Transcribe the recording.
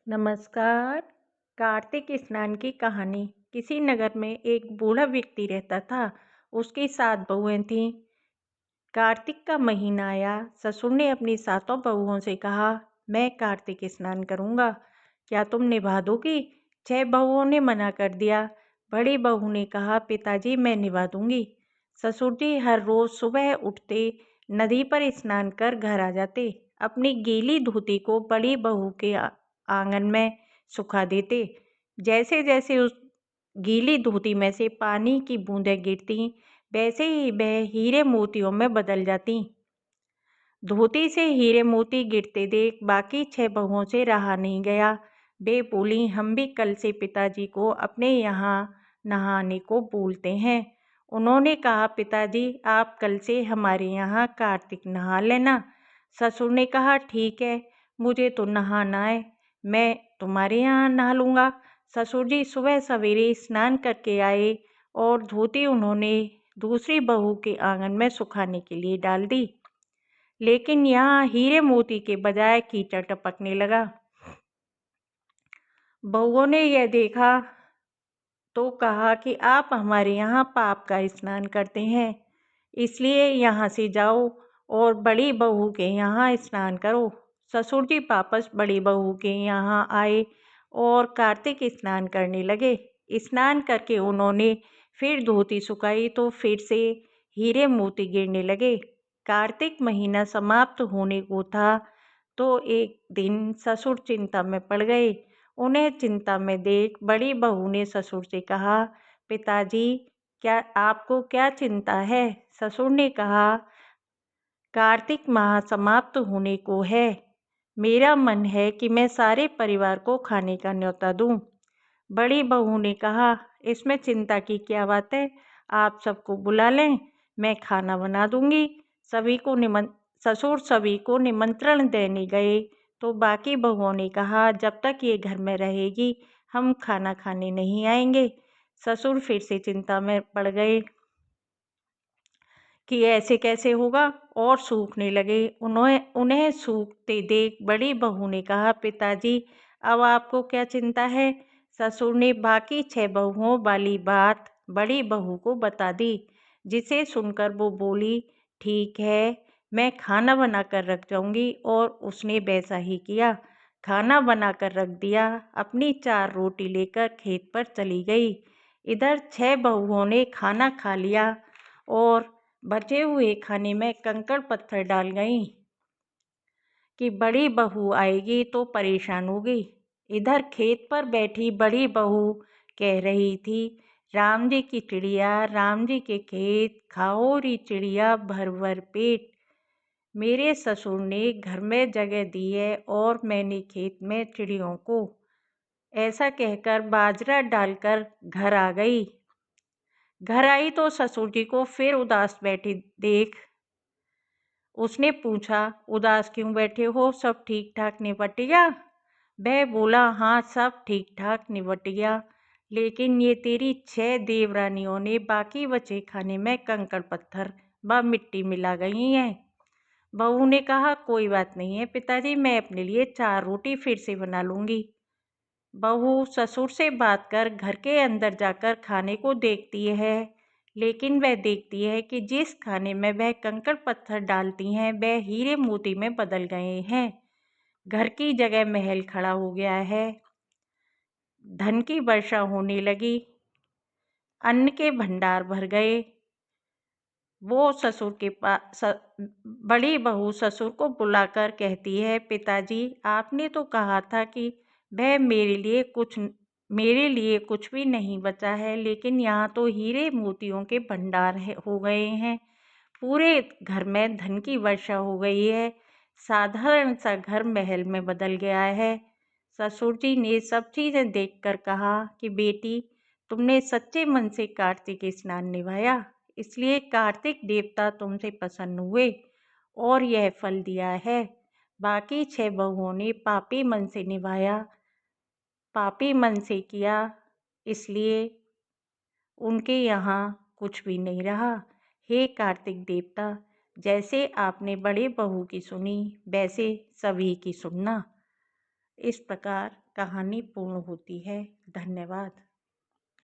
नमस्कार। कार्तिक स्नान की कहानी। किसी नगर में एक बूढ़ा व्यक्ति रहता था। उसकी 7 बहुएं थीं। कार्तिक का महीना आया। ससुर ने अपनी 7 बहुओं से कहा, मैं कार्तिक स्नान करूंगा, क्या तुम निभा दोगी? 6 बहुओं ने मना कर दिया। बड़ी बहू ने कहा, पिताजी मैं निभा दूंगी। ससुर जी हर रोज सुबह उठते, नदी पर स्नान कर घर आ जाते। अपनी गीली धोती को बड़ी बहू के आंगन में सुखा देते। जैसे जैसे उस गीली धोती में से पानी की बूंदें गिरती, वैसे ही वह हीरे मोतियों में बदल जाती। धोती से हीरे मोती गिरते देख बाकी 6 बहुओं से रहा नहीं गया। वे बोली, हम भी कल से पिताजी को अपने यहाँ नहाने को बोलते हैं। उन्होंने कहा, पिताजी आप कल से हमारे यहाँ कार्तिक नहा लेना। ससुर ने कहा, ठीक है, मुझे तो नहाना है, मैं तुम्हारे यहाँ नहा लूँगा। ससुर जी सुबह सवेरे स्नान करके आए और धोती उन्होंने दूसरी बहू के आंगन में सुखाने के लिए डाल दी। लेकिन यहाँ हीरे मोती के बजाय कीचड़ टपकने लगा। बहुओं ने यह देखा तो कहा कि आप हमारे यहाँ पाप का स्नान करते हैं, इसलिए यहाँ से जाओ और बड़ी बहू के यहाँ स्नान करो। ससुर जी वापस बड़ी बहू के यहाँ आए और कार्तिक स्नान करने लगे। स्नान करके उन्होंने फिर धोती सुखाई तो फिर से हीरे मोती गिरने लगे। कार्तिक महीना समाप्त होने को था तो एक दिन ससुर चिंता में पड़ गए। उन्हें चिंता में देख बड़ी बहू ने ससुर से कहा, पिताजी क्या आपको क्या चिंता है? ससुर ने कहा, कार्तिक माह समाप्त होने को है। मेरा मन है कि मैं सारे परिवार को खाने का न्योता दूं। बड़ी बहू ने कहा, इसमें चिंता की क्या बात है, आप सबको बुला लें, मैं खाना बना दूंगी। सभी को ससुर सभी को निमंत्रण देने गए तो बाकी बहुओं ने कहा, जब तक ये घर में रहेगी हम खाना खाने नहीं आएंगे। ससुर फिर से चिंता में पड़ गए कि ऐसे कैसे होगा और सूखने लगे। उन्हें उन्हें सूखते देख बड़ी बहू ने कहा, पिताजी अब आपको क्या चिंता है? ससुर ने बाकी 6 बहुओं वाली बात बड़ी बहू को बता दी, जिसे सुनकर वो बोली, ठीक है, मैं खाना बना कर रख जाऊंगी। और उसने वैसा ही किया। खाना बना कर रख दिया। अपनी 4 रोटी लेकर खेत पर चली गई। इधर 6 बहुओं ने खाना खा लिया और बचे हुए खाने में कंकड़ पत्थर डाल गईं कि बड़ी बहू आएगी तो परेशान होगी। इधर खेत पर बैठी बड़ी बहू कह रही थी, राम जी की चिड़िया, राम जी के खेत, खाओ री चिड़िया भर भर पेट। मेरे ससुर ने घर में जगह दी है और मैंने खेत में चिड़ियों को। ऐसा कहकर बाजरा डालकर घर आ गई। घर आई तो ससुर जी को फिर उदास बैठी देख उसने पूछा, उदास क्यों बैठे हो, सब ठीक ठाक निपट गया? वह बोला, हाँ सब ठीक ठाक निपट गया, लेकिन ये तेरी 6 देवरानियों ने बाकी बचे खाने में कंकड़ पत्थर व मिट्टी मिला गई हैं। बहू ने कहा, कोई बात नहीं है पिताजी, मैं अपने लिए 4 रोटी फिर से बना लूँगी। बहू ससुर से बात कर घर के अंदर जाकर खाने को देखती है, लेकिन वह देखती है कि जिस खाने में वह कंकड़ पत्थर डालती हैं वह हीरे मोती में बदल गए हैं। घर की जगह महल खड़ा हो गया है। धन की वर्षा होने लगी। अन्न के भंडार भर गए। वो ससुर के पास बड़ी बहू ससुर को बुलाकर कहती है, पिताजी आपने तो कहा था कि वह मेरे लिए कुछ भी नहीं बचा है, लेकिन यहाँ तो हीरे मोतियों के भंडार हो गए हैं। पूरे घर में धन की वर्षा हो गई है। साधारण सा घर महल में बदल गया है। ससुर जी ने सब चीज़ें देखकर कहा कि बेटी, तुमने सच्चे मन से कार्तिक स्नान निभाया, इसलिए कार्तिक देवता तुमसे प्रसन्न हुए और यह फल दिया है। बाकी 6 बहुओं ने पापी मन से निभाया, पापी मन से किया, इसलिए उनके यहाँ कुछ भी नहीं रहा। हे कार्तिक देवता, जैसे आपने बड़े बहू की सुनी वैसे सभी की सुनना। इस प्रकार कहानी पूर्ण होती है। धन्यवाद।